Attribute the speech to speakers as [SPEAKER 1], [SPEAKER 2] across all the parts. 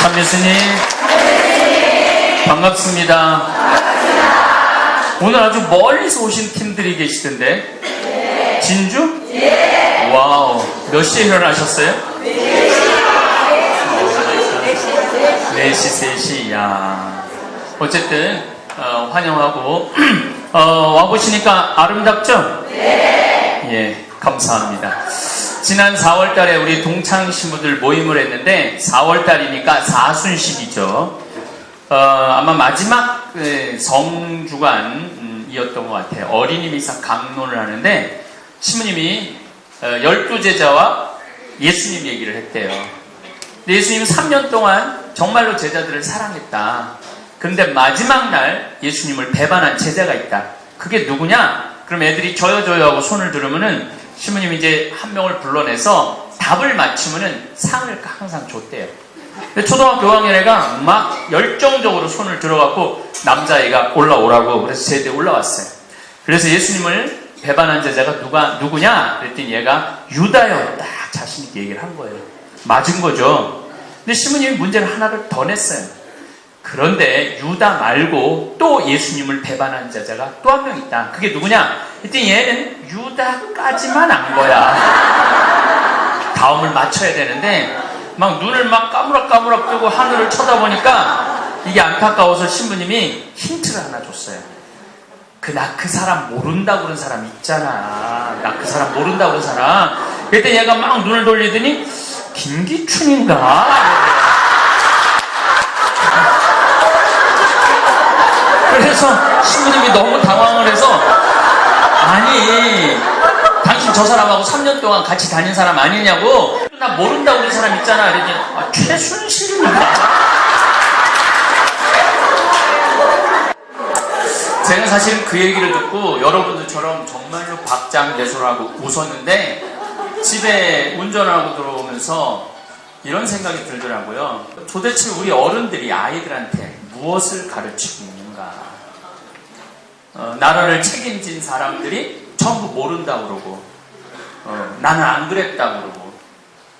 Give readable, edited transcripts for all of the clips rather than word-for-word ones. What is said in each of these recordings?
[SPEAKER 1] 참교수님 반갑습니다. 오늘 아주 멀리서 오신 팀들이 계시던데. 진주? 와우. 몇 시에 일어나셨어요? 4시, 3시. 야. 어쨌든 환영하고 와보시니까 아름답죠? 예, 감사합니다. 지난 4월달에 우리 동창 신부들 모임을 했는데 4월달이니까 사순식이죠. 아마 마지막 성주간이었던 것 같아요. 어린이 미사 강론을 하는데 신부님이 12제자와 예수님 얘기를 했대요. 근데 예수님은 3년 동안 정말로 제자들을 사랑했다. 그런데 마지막 날 예수님을 배반한 제자가 있다. 그게 누구냐? 그럼 애들이 저요 하고 손을 들으면은 신부님이 이제 한 명을 불러내서 답을 맞추면은 상을 항상 줬대요. 근데 초등학교 5학년 애가 막 열정적으로 손을 들어갖고 남자애가 올라오라고 그래서 제대에 올라왔어요. 그래서 예수님을 배반한 제자가 누구냐? 그랬더니 얘가 유다요. 딱 자신있게 얘기를 한 거예요. 맞은 거죠. 근데 신부님이 문제를 하나를 더 냈어요. 그런데 유다 말고 또 예수님을 배반한 제자가 또 한 명 있다. 그게 누구냐? 그랬더니 얘는 유다까지만 안 거야. 다음을 맞춰야 되는데 막 눈을 막 까무락까무락 뜨고 하늘을 쳐다보니까 이게 안타까워서 신부님이 힌트를 하나 줬어요. 나 그 사람 모른다고 그런 사람 있잖아. 나 그 사람 모른다고 그런 사람. 그랬더니 얘가 막 눈을 돌리더니 김기춘인가? 그래서 신부님이 너무 당황을 해서 아니 당신 저 사람하고 3년 동안 같이 다닌 사람 아니냐고. 나 모른다고 그런 사람 있잖아. 그랬더니 최순실입니다. 제가 사실 그 얘기를 듣고 여러분들처럼 정말로 박장대소하고 웃었는데 집에 운전하고 들어오면서 이런 생각이 들더라고요. 도대체 우리 어른들이 아이들한테 무엇을 가르치고 있는가? 나라를 책임진 사람들이 전부 모른다고 그러고 나는 안 그랬다고 그러고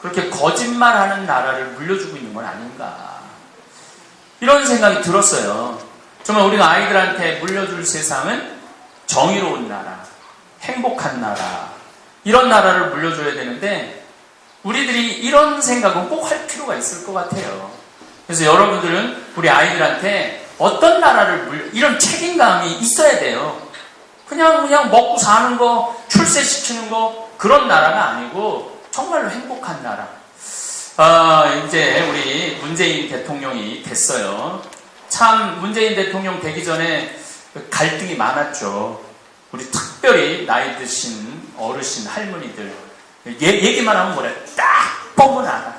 [SPEAKER 1] 그렇게 거짓말하는 나라를 물려주고 있는 건 아닌가? 이런 생각이 들었어요. 정말 우리가 아이들한테 물려줄 세상은 정의로운 나라, 행복한 나라, 이런 나라를 물려줘야 되는데 우리들이 이런 생각은 꼭 할 필요가 있을 것 같아요. 그래서 여러분들은 우리 아이들한테 어떤 나라를 이런 책임감이 있어야 돼요. 그냥 먹고 사는 거, 출세시키는 거 그런 나라가 아니고 정말로 행복한 나라. 이제 우리 문재인 대통령이 됐어요. 참 문재인 대통령 되기 전에 갈등이 많았죠. 우리 특별히 나이 드신 어르신 할머니들 얘기만 하면 뭐래? 딱 보면 알아.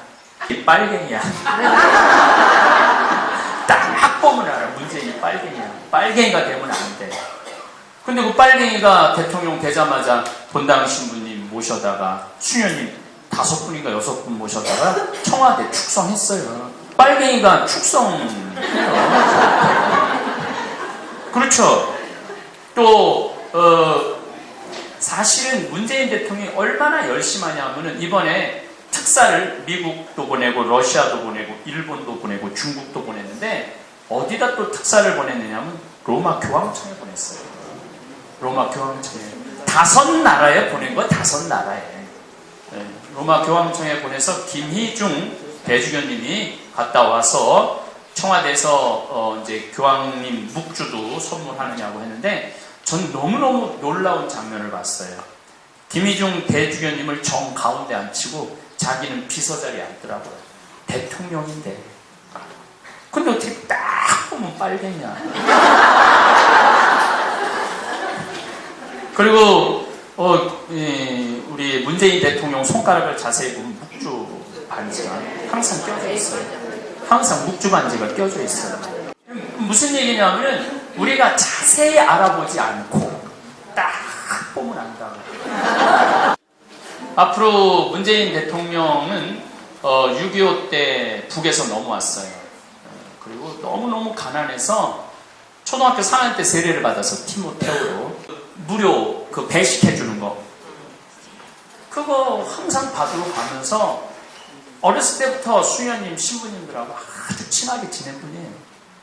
[SPEAKER 1] 이 빨갱이야. 딱 보면 알아. 문재인이 빨갱이야. 빨갱이가 되면 안 돼. 근데 그 빨갱이가 대통령 되자마자 본당 신부님 모셔다가 수녀님 5분인가 6분 모셔다가 청와대 축성했어요. 빨갱이가 축성해요. 그렇죠. 또 사실은 문재인 대통령이 얼마나 열심히 하냐면은 이번에 특사를 미국도 보내고 러시아도 보내고 일본도 보내고 중국도 보냈는데 어디다 또 특사를 보냈느냐면 로마 교황청에 보냈어요. 로마 교황청에 5나라에 보낸 거 5나라에. 로마 교황청에 보내서 김희중 대주교님이 갔다 와서 청와대에서 이제 교황님 묵주도 선물하느냐고 했는데 전 너무너무 놀라운 장면을 봤어요. 김희중 대주교님을 정 가운데 앉히고 자기는 비서자리에 앉더라고요. 대통령인데. 근데 어떻게 딱 보면 빨갱이야. 그리고 우리 문재인 대통령 손가락을 자세히 보면 묵주 반지가 항상 껴져 있어요. 항상 묵주 반지가 껴져 있어요. 무슨 얘기냐면 우리가 자세히 알아보지 않고 딱 보면 안다고. 앞으로 문재인 대통령은 6.25 때 북에서 넘어왔어요. 그리고 너무너무 가난해서 초등학교 4학년 때 세례를 받아서 티모테오로 무료 그 배식해주는 거 그거 항상 받으러 가면서 어렸을 때부터 수녀님 신부님들하고 아주 친하게 지낸 분이에요.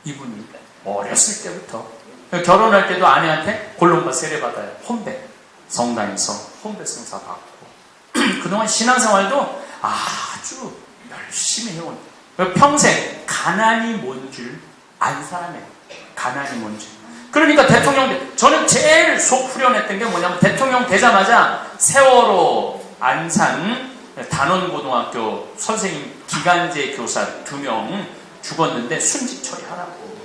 [SPEAKER 1] 이분이 어렸을 때부터 결혼할 때도 아내한테 골룸바 세례받아요. 혼배 성당에서 혼배 성사 받고 그동안 신앙생활도 아주 열심히 해온 평생 가난이 뭔 줄 안 사람이에요. 가난이 뭔지. 그러니까 대통령 저는 제일 속 후련했던 게 뭐냐면 대통령 되자마자 세월호 안산 단원고등학교 선생님 기간제 교사 2명 죽었는데 순직 처리하라고.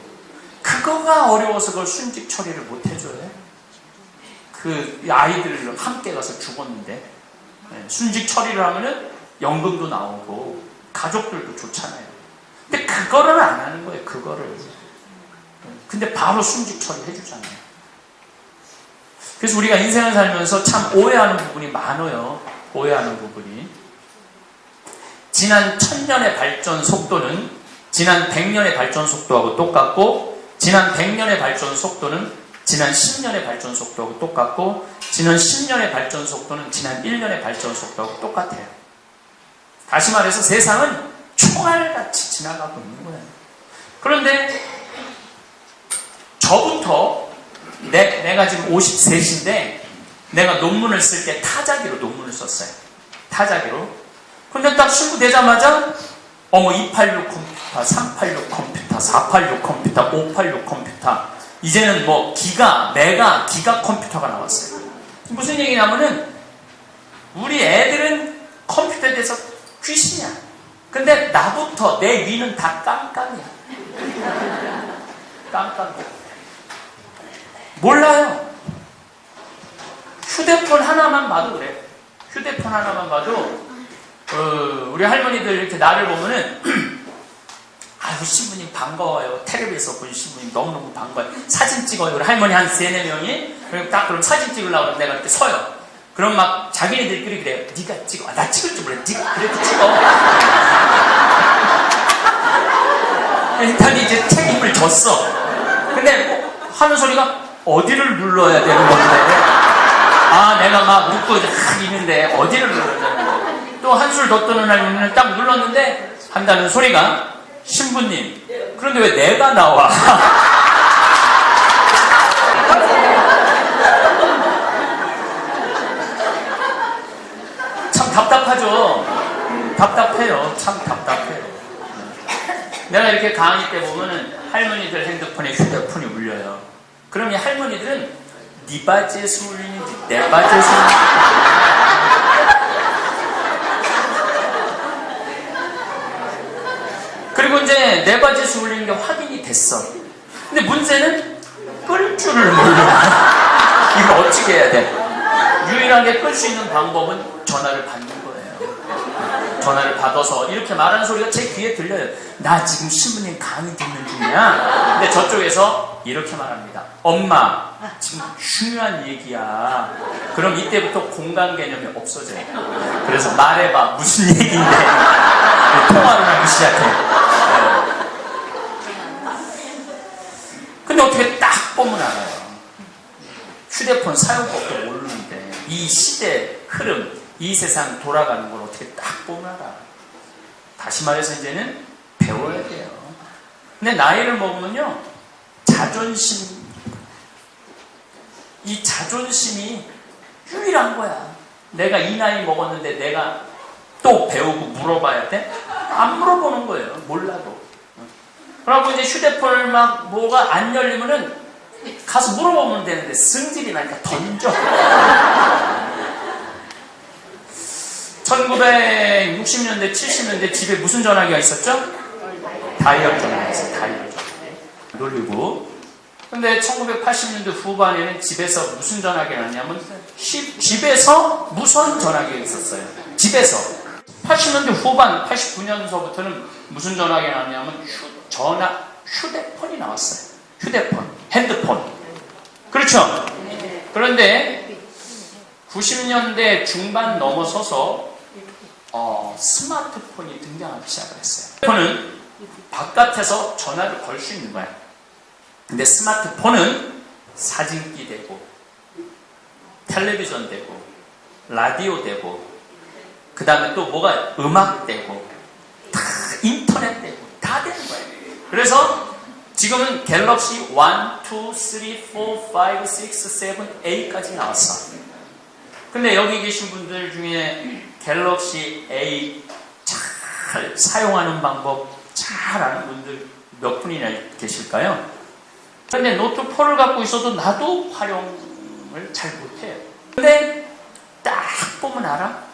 [SPEAKER 1] 그거가 어려워서 그걸 순직 처리를 못 해줘요. 그 아이들 함께 가서 죽었는데 순직 처리를 하면은 연금도 나오고 가족들도 좋잖아요. 근데 그거를 안 하는 거예요. 그거를. 근데 바로 순직 처리 해주잖아요. 그래서 우리가 인생을 살면서 참 오해하는 부분이 많아요. 오해하는 부분이. 지난 1000년의 발전 속도는 지난 100년의 발전 속도하고 똑같고, 지난 100년의 발전 속도는 지난 10년의 발전 속도하고 똑같고, 지난 10년의 발전 속도는 지난 1년의 발전 속도하고 똑같아요. 다시 말해서 세상은 총알같이 지나가고 있는 거예요. 그런데 저부터 내가 지금 53인데 내가 논문을 쓸 때 타자기로 논문을 썼어요. 타자기로. 근데 딱 신고되자마자 286 컴퓨터, 386 컴퓨터, 486 컴퓨터, 586 컴퓨터, 이제는 뭐 기가, 메가, 기가 컴퓨터가 나왔어요. 무슨 얘기냐면은 우리 애들은 컴퓨터에 대해서 귀신이야. 근데 나부터 내 위는 다 깜깜이야. 깜깜이야. 몰라요. 휴대폰 하나만 봐도 그래. 휴대폰 하나만 봐도 우리 할머니들 이렇게 나를 보면은 아유 신부님 반가워요. 텔레비에서 본 신부님 너무너무 반가워요. 사진 찍어요. 우리 할머니 한 3-4명이 그럼 사진 찍으려고 그러면 내가 이렇게 서요. 그럼 막 자기네들끼리 그래요. 네가 찍어. 나 찍을 줄 몰라. 네가 그래도 찍어. 일단 이제 책임을 졌어. 근데 하는 소리가 어디를 눌러야 되는 건데 내가 막 웃고 있는데 어디를 눌러야 되는 거야. 또 한술 더 떠는 할머니는 딱 눌렀는데 한다는 소리가 신부님 그런데 왜 내가 나와? 참 답답하죠. 답답해요. 참 답답해요. 내가 이렇게 강의 때 보면은 할머니들 핸드폰에 휴대폰이 울려요. 그럼 이 할머니들은 네 바지에서 울리는지 내 바지에서 울리는지 그리고 이제 내 바지에서 울리는 게 확인이 됐어. 근데 문제는 끌 줄을 몰라. 이거 어떻게 해야 돼? 유일하게 끌 수 있는 방법은 전화를 받는 거예요. 전화를 받아서 이렇게 말하는 소리가 제 귀에 들려요. 나 지금 신부님 강의 듣는 중이야. 근데 저쪽에서 이렇게 말합니다. 엄마, 지금 중요한 얘기야. 그럼 이때부터 공간 개념이 없어져요. 그래서 말해봐. 무슨 얘기인데. 통화를 하기 시작해. 근데 어떻게 딱 보면 알아요. 휴대폰 사용법도 모르는데 이 시대 흐름, 이 세상 돌아가는 걸 어떻게 딱 보면 알아. 다시 말해서 이제는 배워야 돼요. 근데 나이를 먹으면요, 자존심, 이 자존심이 유일한 거야. 내가 이 나이 먹었는데 내가 또 배우고 물어봐야 돼? 안 물어보는 거예요. 몰라도. 그러고 이제 휴대폰을 막 뭐가 안 열리면은 가서 물어보면 되는데 승질이 나니까 던져. 1960년대, 70년대 집에 무슨 전화기가 있었죠? 다이얼 전화기 있어요. 다이얼 전화기. 놀리고. 근데 1980년대 후반에는 집에서 무슨 전화기가 났냐면 집에서 무선 전화기가 있었어요. 집에서. 80년대 후반, 89년서부터는 무슨 전화기가 나왔냐면 휴대폰이 나왔어요. 휴대폰, 핸드폰. 그렇죠? 그런데 90년대 중반 넘어서서 스마트폰이 등장하기 시작을 했어요. 핸드폰은 바깥에서 전화를 걸 수 있는 거야. 근데 스마트폰은 사진기 되고 텔레비전 되고 라디오 되고 그 다음에 또 뭐가 음악 되고 다 인터넷 되고 다 되는 거예요. 그래서 지금은 갤럭시 1, 2, 3, 4, 5, 6, 7, 8까지 나왔어. 근데 여기 계신 분들 중에 갤럭시 A 잘 사용하는 방법 잘 아는 분들 몇 분이나 계실까요? 근데 노트 4를 갖고 있어도 나도 활용을 잘 못해요. 근데 딱 보면 알아?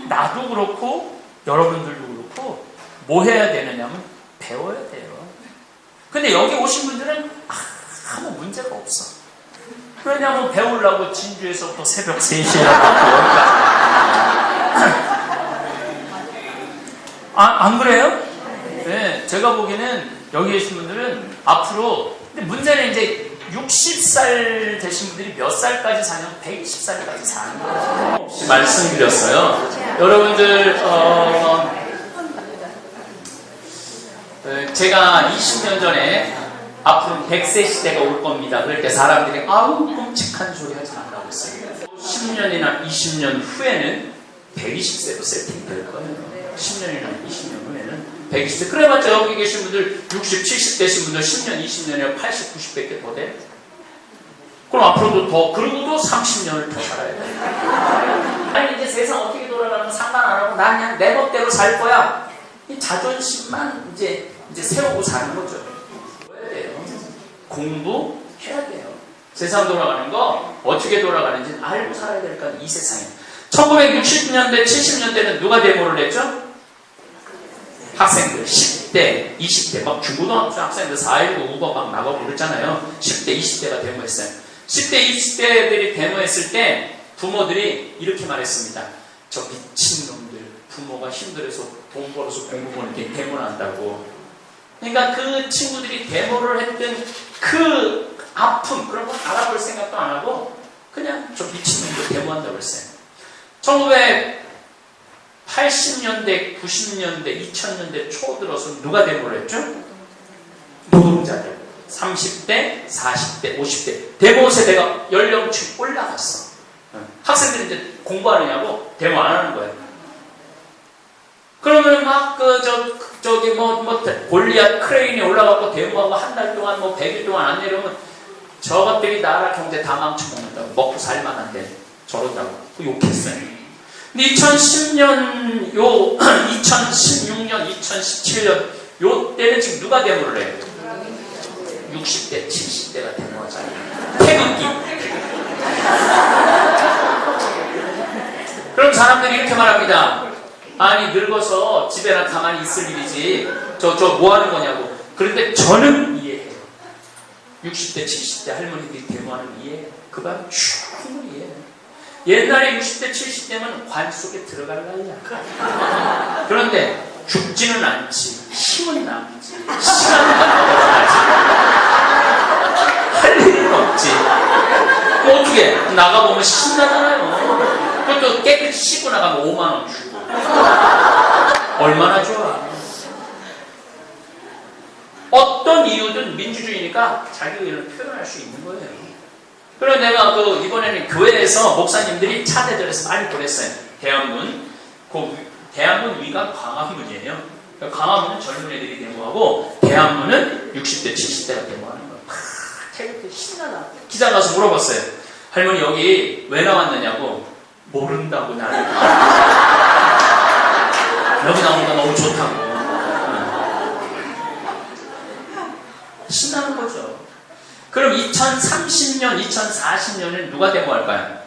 [SPEAKER 1] 나도 그렇고 여러분들도 그렇고 뭐 해야 되느냐면 배워야 돼요. 근데 여기 오신 분들은 아무 문제가 없어. 왜냐면 배우려고 진주에서부터 새벽 3시에 안 그래요? 네, 제가 보기에는 여기 계신 분들은 앞으로, 근데 문제는 이제 60살 되신 분들이 몇 살까지 사냐면 120살까지 사는 거예요. 말씀드렸어요. 여러분들 제가 20년 전에 앞으로 100세 시대가 올 겁니다. 그럴 때 사람들이 아우 끔찍한 소리 하지 말라고 했어요. 10년이나 20년 후에는 120세로 세팅될 거예요. 10년이나 20년 후에는 120세. 그래봤자 여기 계신 분들 60, 70 되신 분들 10년, 20년이나 80, 90밖에 더 돼. 그럼 앞으로도 더, 그리고도 30년을 더 살아야 돼. 아니 이제 세상 어떻게 돌아가는 상관 안 하고 난 그냥 내 법대로 살 거야. 이 자존심만 이제 세우고 사는 거죠. 해야 돼요. 공부해야 돼요. 세상 돌아가는 거 어떻게 돌아가는지 알고 살아야 될 거 아니에요. 이 세상에. 1960년대, 70년대는 누가 데모를 했죠? 학생들 10대, 20대 막 중고등학교 학생들 4.19 우버 막 나가고 그랬잖아요. 10대, 20대가 데모했어요. 10대, 20대들이 데모했을 때 부모들이 이렇게 말했습니다. 저 미친놈들 부모가 힘들어서 돈 벌어서 공부 보는 게 데모를 한다고. 그러니까 그 친구들이 데모를 했던 그 아픔 그런 건 알아볼 생각도 안 하고 그냥 저 미친놈들 데모한다고 했어요. 1980년대, 90년대, 2000년대 초 들어서 누가 데모를 했죠? 노동자들. 30대, 40대, 50대. 데모 세대가 연령층이 올라갔어. 학생들이 이제 공부하느냐고 데모 안 하는 거예요. 그러면 막 저기 골리앗 크레인이 올라가고 데모하고 한 달 동안 100일 동안 안 내려오면 저것들이 나라 경제 다 망쳐먹는다고. 먹고 살만한데 저런다고. 욕했어요. 근데 2010년, 2016년, 2017년, 요 때는 지금 누가 데모를 해요? 60대, 70대가 데모하잖아요. 태극기. 그럼 사람들이 이렇게 말합니다. 아니, 늙어서 집에나 가만히 있을 일이지. 저 뭐 하는 거냐고. 그런데 저는 이해해요. 60대, 70대 할머니들이 데모하는 이해해요. 그 말 충분히 이해해요. 옛날에 60대, 70대면 관 속에 들어갈 나이야. 그런데 죽지는 않지. 힘은 남지. 시간은 남지. 할 일은 없지. 뭐 어떻게 나가보면 신나잖아요. 그것도 깨끗이 씻고 나가면 5만원 주고. 얼마나 좋아. 어떤 이유든 민주주의니까 자기 의견을 표현할 수 있는 거예요. 그래서 내가 이번에는 교회에서 목사님들이 차대절에서 많이 보냈어요. 대한문. 대한문 위가 광화문이에요. 광화문은 젊은 애들이 데모하고 대한문은 60대, 70대가 데모하는 거예요. 태극기 신나다. 기자 가서 물어봤어요. 할머니 여기 왜 나왔느냐고. 모른다고 나를. 여기 나오는 거 너무 좋다고. 신나는 거죠. 그럼 2030년, 2040년에는 누가 데모할까요?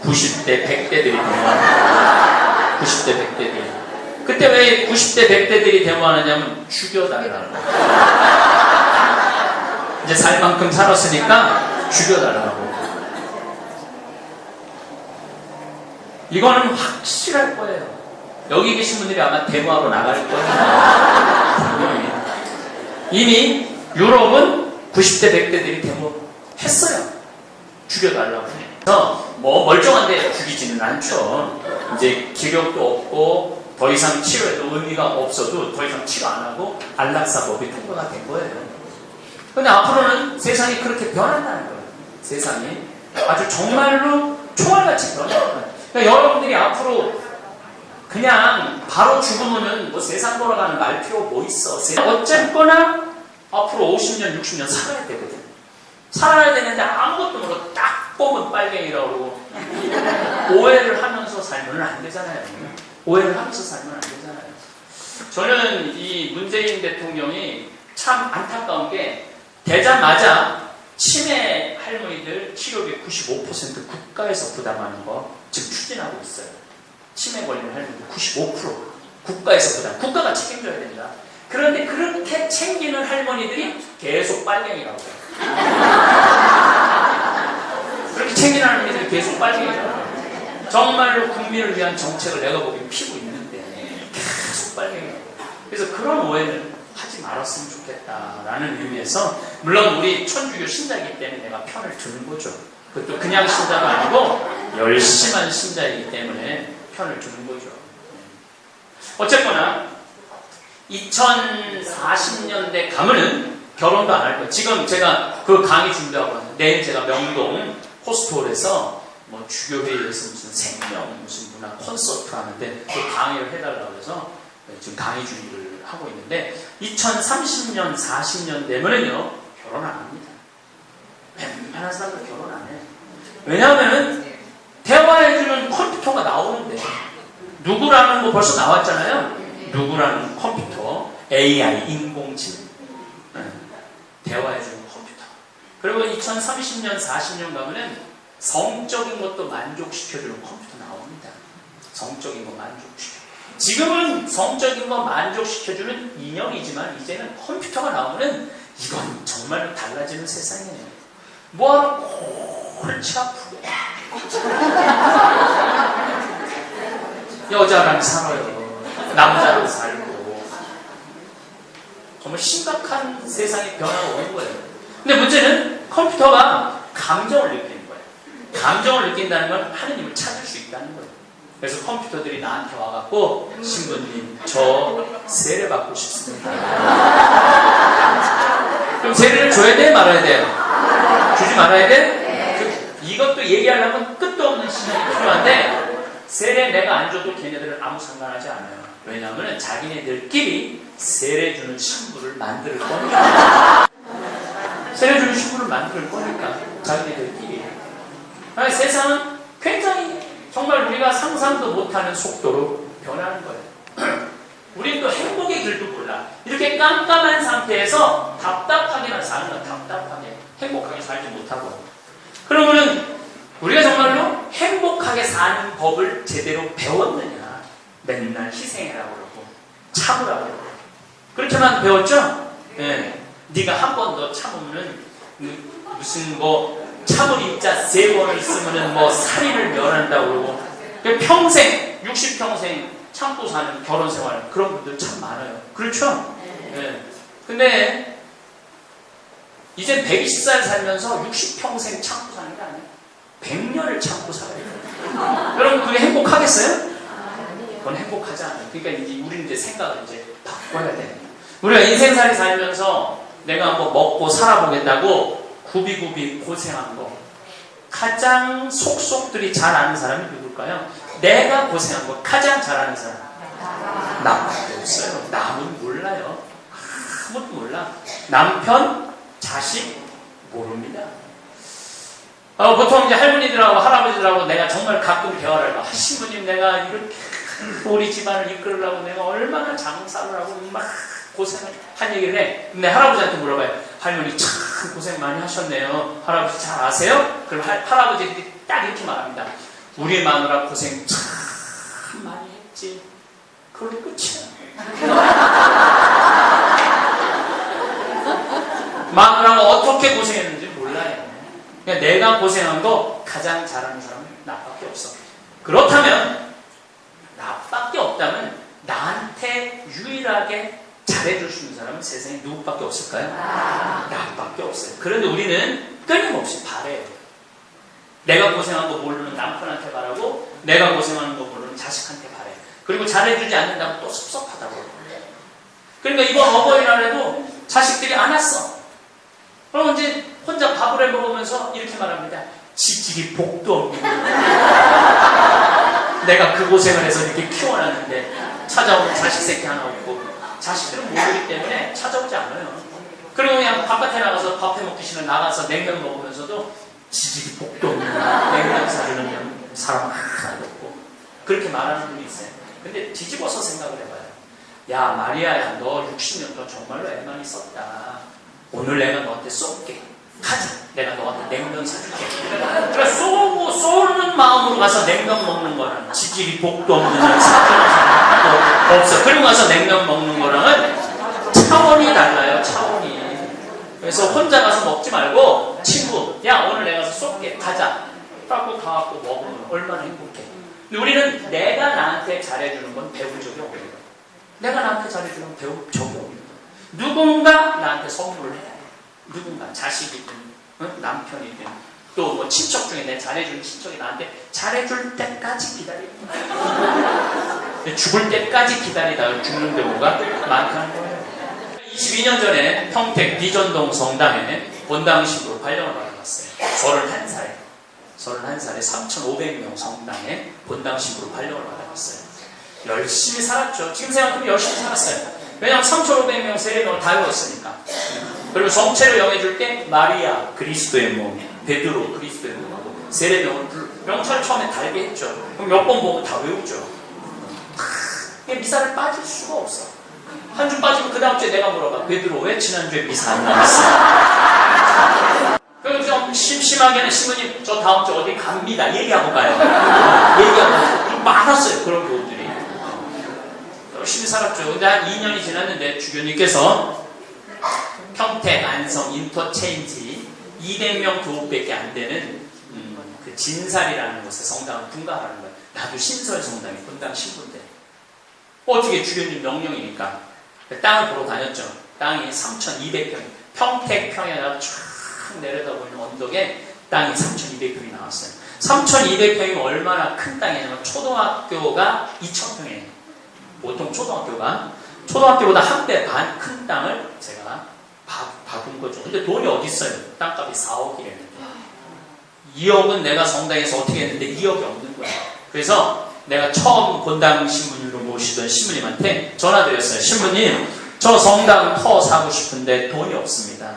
[SPEAKER 1] 90대, 100대들이 데모하는 90대, 100대들이. 그때 왜 90대, 100대들이 데모하느냐면 죽여달라고. 이제 살 만큼 살았으니까 죽여달라고. 이거는 확실할 거예요. 여기 계신 분들이 아마 데모하러 나갈 거예요. 이미 유럽은 90대, 100대들이 데모했어요. 죽여달라고. 그래서 멀쩡한데 죽이지는 않죠. 이제 기력도 없고 더 이상 치료해도 의미가 없어도 더 이상 치료 안 하고 안락사법이 통과가 된 거예요. 근데 앞으로는 세상이 그렇게 변한다는 거예요. 세상이 아주 정말로 총알같이 변한다는 거예요. 그러니까 여러분들이 앞으로 그냥 바로 죽으면은 뭐 세상 돌아가는 말 필요 뭐 있어. 어쨌거나 앞으로 50년, 60년 살아야 되거든. 살아야 되는데 아무것도 모르고 딱 뽑은 빨갱이라고 그러고 오해를 하면서 살면 안 되잖아요. 오해를 하면서 살면 안 되잖아요. 저는 이 문재인 대통령이 참 안타까운 게 되자마자 치매 할머니들 치료비 95% 국가에서 부담하는 거 지금 추진하고 있어요. 치매 걸리는 할머니들 95% 국가에서 부담. 국가가 책임져야 된다. 그런데 그렇게 챙기는 할머니들이 계속 빨갱이라고 해요. 그렇게 챙기는 할머니들이 계속 빨갱이라고. 정말로 국민을 위한 정책을 내가 보기엔 피고 있는데 계속 빨갱이라고. 그래서 그런 오해는 하지 말았으면 좋겠다라는 의미에서, 물론 우리 천주교 신자이기 때문에 내가 편을 드는 거죠. 그것도 그냥 신자가 아니고 열심한 신자이기 때문에 편을 드는 거죠. 어쨌거나 2040년대 가면은 결혼도 안 할 거예요. 지금 제가 그 강의 준비하고 왔는데 내일 제가 명동 호스트홀에서 뭐 주교회의에서 무슨 생명 무슨 문화 콘서트 하는데 그 강의를 해달라고 해서 지금 강의 준비를 하고 있는데 2030년 40년 되면은요 결혼 안 합니다. 웬만한 사람들 결혼 안 해요. 왜냐하면은 대화해주는 컴퓨터가 나오는데, 누구라는 거 벌써 나왔잖아요. 누구라는 컴퓨터, AI, 인공지능, 대화해주는 컴퓨터. 그리고 2030년, 40년 가면은 성적인 것도 만족시켜주는 컴퓨터 나옵니다. 성적인 거 만족시켜. 지금은 성적인 거 만족시켜주는 인형이지만 이제는 컴퓨터가 나오면은 이건 정말 달라지는 세상이에요. 뭐하러 골치 아프게 여자랑 살아요. 남자랑 살고. 정말 심각한 세상의 변화가 오는 거예요. 근데 문제는 컴퓨터가 감정을 느끼는 거예요. 감정을 느낀다는 건 하느님을 찾을 수 있다는 거예요. 그래서 컴퓨터들이 나한테 와갖고 신부님 저 세례 받고 싶습니다. 그럼 세례를 줘야 돼? 말아야 돼? 주지 말아야 돼? 이것도 얘기하려면 끝도 없는 시간이 필요한데 세례 내가 안 줘도 걔네들은 아무 상관하지 않아요. 왜냐하면 자기네들끼리 세례 주는 신부를 만들 거니까. 세례 주는 신부를 만들 거니까 자기네들끼리. 아니, 세상은 굉장히 정말 우리가 상상도 못하는 속도로 변하는 거예요. 우린 또 행복의 길도 몰라. 이렇게 깜깜한 상태에서 답답하게만 사는 거야. 답답하게. 행복하게 살지 못하고. 그러면은 우리가 정말로 행복하게 사는 법을 제대로 배웠느냐? 맨날 희생이라고 그러고 참으라고 그러고 그렇게만 배웠죠? 네. 네가 한 번 더 참으면은 무슨 뭐 참을 입자 3번을 쓰면은 뭐 살인을 면한다고 그러고 평생 60평생 참고 사는 결혼 생활 그런 분들 참 많아요. 그렇죠? 네. 근데 이제 120살 살면서 60평생 참고 사는 게 아니에요. 100년을 참고 살아야 돼요. 여러분 그게 행복하겠어요? 그건 행복하지 않아요. 그러니까 이제 우리는 이제 생각을 이제 바꿔야 돼요. 우리가 인생살이 살면서 내가 뭐 먹고 살아보겠다고 굽이굽이 고생한 거 가장 속속들이 잘 아는 사람이 누굴까요? 내가 고생한 거 가장 잘 아는 사람 나밖에 없어요. 남은 몰라요. 아무도 몰라. 남편, 자식 모릅니다. 보통 이제 할머니들하고 할아버지들하고 내가 정말 가끔 대화를 해봐. 신부님 내가 이렇게 우리 집안을 이끌으려고 내가 얼마나 장사를 하고 막 고생을 한 얘기를 해. 근데 할아버지한테 물어봐요. 할머니 참 고생 많이 하셨네요. 할아버지 잘 아세요? 그럼 할아버지들이 딱 이렇게 말합니다. 우리 마누라 고생 참 많이 했지. 그걸로 끝이야. 마누라가 어떻게 고생했는지 몰라요. 그러니까 내가 고생한 거 가장 잘하는 사람은 나밖에 없어. 그렇다면 나밖에 없다면 나한테 유일하게 잘해줄 수 있는 사람은 세상에 누구밖에 없을까요? 나밖에 없어요. 그런데 우리는 끊임없이 바래요. 내가 고생한 거 모르는 남편한테 바라고 내가 고생하는 거 모르는 자식한테 바래요. 그리고 잘해주지 않는다고 또 섭섭하다고 그래요. 그러니까 이번 어버이날에도 자식들이 안 왔어. 그럼 이제 혼자 밥을 해 먹으면서 이렇게 말합니다. 지질이 복도 없는 내가 그 고생을 해서 이렇게 키워놨는데 찾아오면 자식 새끼 하나 없고 자식들은 모르기 때문에 찾아오지 않아요. 그리고 그냥 바깥에 나가서 밥 해먹기 싫으면 나가서 냉면 먹으면서도 지질이 복도 없는 냉면 사주는 사람 하나도 없고 그렇게 말하는 분이 있어요. 근데 뒤집어서 생각을 해봐요. 야 마리아야 너 60년 동안 정말로 애만 있었다. 오늘 내가 너한테 쏠게. 가자. 내가 너한테 냉면 사줄게. 그러니까 쏘는 마음으로 가서 냉면 먹는 거랑 지질이 복도 없는 사주는 없어. 그리고 가서 냉면 먹는 거랑은 차원이 달라요. 차원이. 그래서 혼자 가서 먹지 말고 친구 야 오늘 내가 가서 쏠게. 가자. 갖고 가갖고 먹으면 얼마나 행복해. 근데 우리는 내가 나한테 잘해주는 건 배울 적이 없어요. 내가 나한테 잘해주는 건 배울 적이 없어요. 누군가 나한테 선물을 해. 누군가 자식이든 남편이든 또 뭐 친척 중에 내 잘해주는 친척이 나한테 잘해줄 때까지 기다립니다. 죽을 때까지 기다리다가 죽는 경우가 많다는 거예요. 22년 전에 평택 비전동 성당에 본당식으로 발령을 받아봤어요. 31살에 3,500명 성당에 본당식으로 발령을 받아봤어요. 열심히 살았죠. 지금 생각하면 열심히 살았어요. 왜냐하면 3,500명 세례명을 다 외웠으니까. 그리고 정체를 영해줄 때 마리아 그리스도의 몸, 베드로 그리스도의 몸하고 세례명을 명찰 처음에 달게 했죠. 그럼 몇 번 보고 다 외우죠. 미사를 빠질 수가 없어. 한 주 빠지면 그 다음 주에 내가 물어봐. 베드로 왜 지난주에 미사 안 나왔어? 그럼 좀 심심하게는 신부님 저 다음 주 어디 갑니다. 얘기하고 가요. 얘기하고 많았어요. 그런 교우들이. 열심히 살았죠. 근데 한 2년이 지났는데 주교님께서 평택 안성 인터체인지 200명 교우밖에 안 되는 그 진살이라는 곳에 성당을 분가하라는 거예요. 나도 신설 성당에 본당 신부인데 어떻게 주교님 명령이니까 땅을 보러 다녔죠. 땅이 3,200평 평택 평야가 쫙 내려다보는 언덕에 땅이 3,200평이 나왔어요. 3,200평이면 얼마나 큰 땅이냐면 초등학교가 2,000평이에요. 보통 초등학교보다 한 배 반 큰 땅을 제가 받은 거죠. 근데 돈이 어디 있어요? 땅값이 4억이랬는데 2억은 내가 성당에서 어떻게 했는데 2억이 없는 거야. 그래서 내가 처음 본당 신부님으로 모시던 신부님한테 전화드렸어요. 신부님, 저 성당 터 사고 싶은데 돈이 없습니다.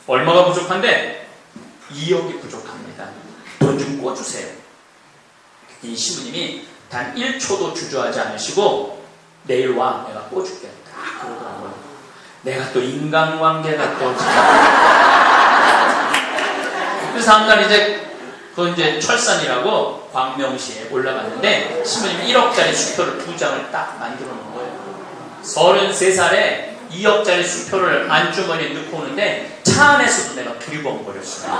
[SPEAKER 1] 얼마가 부족한데? 2억이 부족합니다. 돈 좀 꿔주세요. 이 신부님이 단 1초도 주저하지 않으시고 내일 와, 내가 꿔줄게. 딱 그러더라고요. 내가 또 인간관계가 또 그래서 다음날 이제 철산이라고 광명시에 올라갔는데 신부님이 1억짜리 수표를 2장을 딱 만들어 놓은 거예요. 33살에 2억짜리 수표를 안주머니에 넣고 오는데 차 안에서도 내가 두리번거렸어요.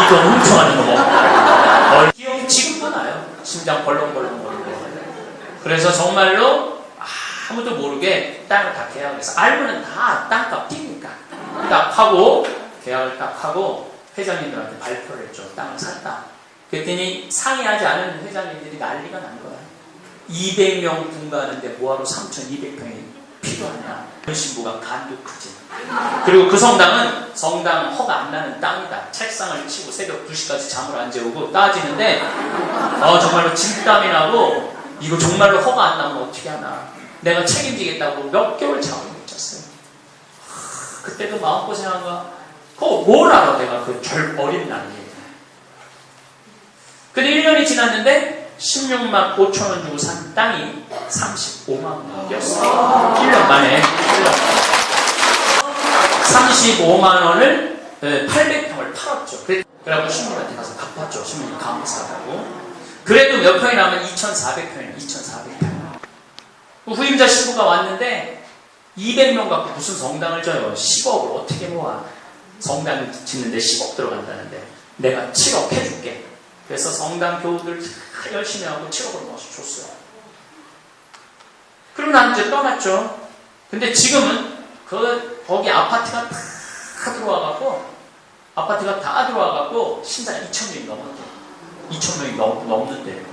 [SPEAKER 1] 이거 훔쳐가는 거 뭐. 기억이 지금도 나요. 심장 벌렁벌렁거리고. 그래서 정말로 아무도 모르게 땅을 다 계약해서 알고는 다 땅값 뛰니까 딱 하고 계약을 딱 하고 회장님들한테 발표를 했죠. 땅을 샀다. 그랬더니 상의하지 않은 회장님들이 난리가 난 거야. 200명 분가하는데 뭐하러 3,200평이 필요하냐. 그 신부가 간도 크지. 그리고 그 성당은 성당 허가 안 나는 땅이다. 책상을 치고 새벽 2시까지 잠을 안 재우고 따지는데 정말로 진땀이 나고 이거 정말로 허가 안 나면 어떻게 하나. 내가 책임지겠다고 몇 개월 잠을 못 잤어요. 그때도 마음고생한 거야. 그거 뭘 알아 내가 그 어린 나이에. 근데 1년이 지났는데 16만 5천 원 주고 산 땅이 35만 원이었어요. 1년 만에 35만 원을 800평을 팔았죠. 그래갖고 신부한테 가서 갚았죠. 신부님 감사하다고. 그래도 몇 평이 나면 2,400평이에요. 2,400평. 후임자 신부가 왔는데 200명 갖고 무슨 성당을 져요. 10억을 어떻게 모아. 성당 짓는데 10억 들어간다는데 내가 7억 해줄게. 그래서 성당 교우들 다 열심히 하고 7억을 모아서 줬어요. 그럼 난 이제 떠났죠. 근데 지금은 거기 아파트가 다 들어와갖고 신사가 2,000명이 넘었대. 2,000명이 넘는데.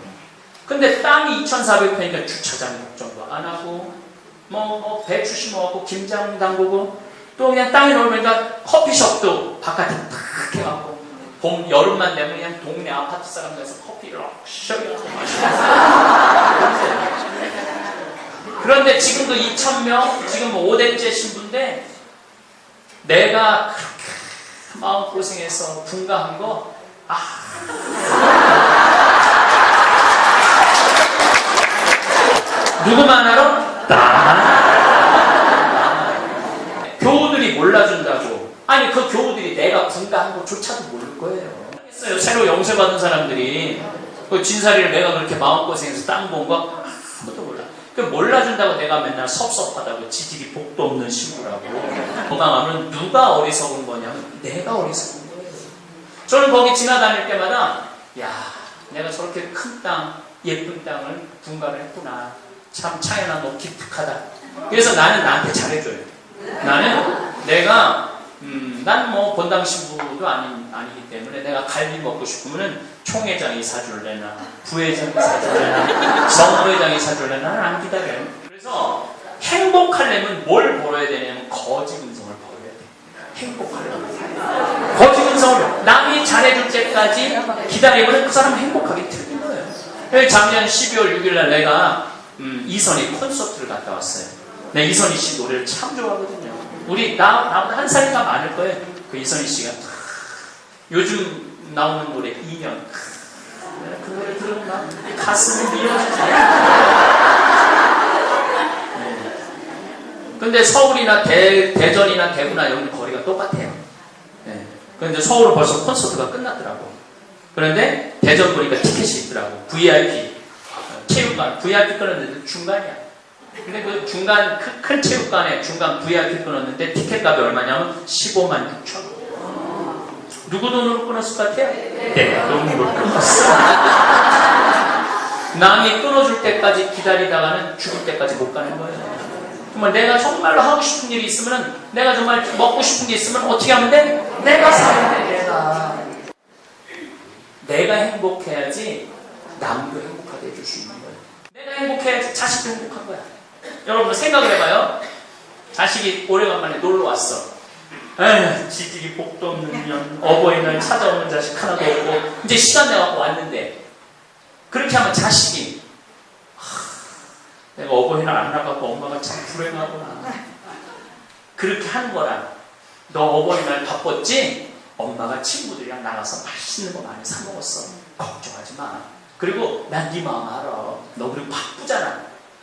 [SPEAKER 1] 근데 땅이 2,400평이니까 주차장 걱정도 안 하고 배추 심어갖고 김장 담그고 또 그냥 땅에 놓으니까 커피숍도 바깥에 탁 해갖고 여름만 되면 그냥 동네 아파트 사람들에서 커피를 럭셔리하고 마시고 지금도 2,000명, 지금 5대째 신부인데, 내가 그렇게 마음고생해서 분가한 거, 누구만 알아? 교우들이 몰라준다고. 아니, 그 교우들이 내가 분가한 거조차도 모를 거예요. 새로 영세받은 사람들이 그 진사리를 내가 그렇게 마음고생해서 땅 본 거 아무도 몰라. 그 몰라준다고 내가 맨날 섭섭하다고 지질이 복도 없는 신부라고. 건강하면 누가 어리석은 거냐면 내가 어리석은 거예요. 저는 거기 지나다닐 때마다 야, 내가 저렇게 큰 땅, 예쁜 땅을 분가를 했구나. 참 차이나 너무 기특하다. 그래서 나는 나한테 잘해줘요. 나는 내가 난 뭐 본당 신부도 아니기 때문에 내가 갈비 먹고 싶으면은 총회장이 사줄래나 부회장이 사줄래나 정부회장이 사줄래나 나는 안 기다려요. 그래서 행복하려면 뭘 벌어야 되냐면 거지 근성을 벌어야 돼. 행복하려면 거지 근성을 남이 잘해줄 때까지 기다리면 그 사람은 행복하게 틀린 거예요. 작년 12월 6일 날 내가 이선희 콘서트를 갔다 왔어요. 내 이선희 씨 노래를 참 좋아하거든요. 우리 나보다 한 살이가 많을 거예요. 그 이선희 씨가 요즘 나오는 노래 2년 그 노래 들으면 막 가슴이 미어지죠. 근데 서울이나 대전이나 대구나 여기는 거리가 똑같아요. 그런데 서울은 벌써 콘서트가 끝났더라고. 그런데 대전 보니까 티켓이 있더라고. VIP 체육관 VIP 끊었는데 중간이야. 근데 그 중간 큰 체육관에 중간 VIP 끊었는데 티켓값이 얼마냐면 15만 6천 원. 누구 돈으로 끊었을 것 같아요? 내가 돈으로 끊었어. 남이 끊어줄 때까지 기다리다가는 죽을 때까지 못 가는 거예요. 정말 내가 정말로 하고 싶은 일이 있으면 내가 정말 먹고 싶은 게 있으면 어떻게 하면 돼? 내가 사면 돼. 내가 행복해야지 남도 행복하게 해줄 수 있는 거예요. 내가 행복해야지 자식도 행복한 거야. 여러분 생각을 해봐요. 자식이 오래간만에 놀러 왔어. 에휴, 지들이 복도 없는 년, 어버이날 찾아오는 자식 하나도 없고 이제 시간 내갖고 왔는데 그렇게 하면 자식이 내가 어버이날 안 나가고 엄마가 참 불행하구나. 그렇게 하는 거라. 너 어버이날 바빴지? 엄마가 친구들이랑 나가서 맛있는 거 많이 사 먹었어. 걱정하지 마. 그리고 난 네 마음 알아. 너 그리고 바쁘잖아.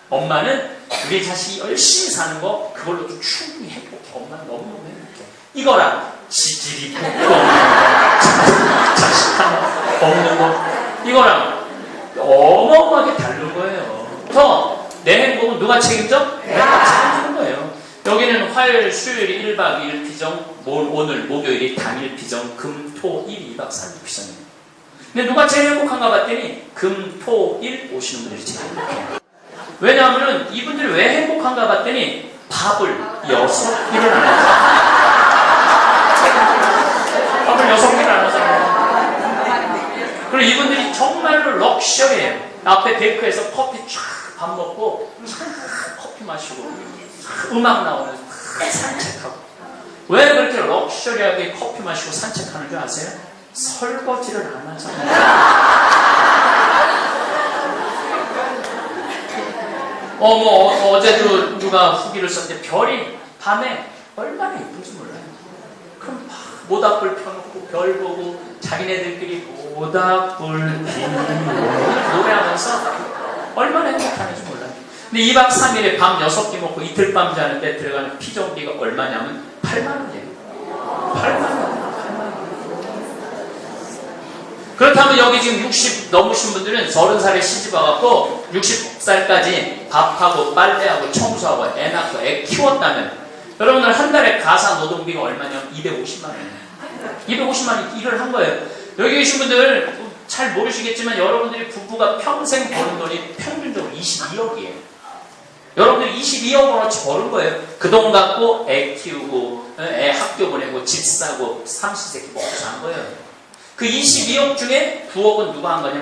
[SPEAKER 1] 엄마는 우리 자식이 열심히 사는 거 그걸로도 충분히 행복해. 엄마는 너무너무 행복해. 이거랑 지질이 복도 없는 거, 자식 하나 없는 거 이거랑 어마어마하게 다른 거예요. 그래서 내 행복은 누가 책임져? 내가 책임지는 거예요. 여기는 화요일, 수요일이 1박 2일 피정, 오늘 목요일이 당일 피정, 금, 토, 일, 2박 3일 피정이에요. 근데 누가 제일 행복한가 봤더니 금, 토, 일 오시는 분들이 제일 행복해요. 왜냐하면 이분들이 왜 행복한가 봤더니 밥을 6끼를 안 하잖아요. 밥을 6끼를 안 하잖아요. 그리고 이분들이 정말로 럭셔리해요. 앞에 데크에서 커피 쫙 밥 먹고 커피 마시고 음악 나오는 산책하고. 왜 그렇게 럭셔리하게 커피 마시고 산책하는 줄 아세요? 설거지를 안 하잖아요. 어제도 누가 후기를 썼는데 별이 밤에 얼마나 예쁜지 몰라요. 그럼 막 모닥불 펴놓고 별 보고 자기네들끼리 모닥불 피우고 노래하면서 얼마나 행복하는지 몰라요. 근데 2박 3일에 밤 6끼 먹고 이틀 밤 자는데 들어가는 피정비가 얼마냐면 8만 원이에요. 8만 원. 그렇다면 여기 지금 60 넘으신 분들은 30살에 시집 와갖고 60살까지 밥하고 빨래하고 청소하고 애 낳고 애 키웠다면 여러분들 한 달에 가사 노동비가 얼마냐면 250만 원이에요. 250만 원 일을 한 거예요. 여기 계신 분들 잘 모르시겠지만 여러분들이 부부가 평생 버는 돈이 평균적으로 22억이에요. 여러분들이 22억원어치 버는 거예요. 그 돈 갖고 애 키우고 애 학교 보내고 집 사고 삼시세끼 먹고 산 거예요. 그 22억 중에 9억은 누가 한 거냐면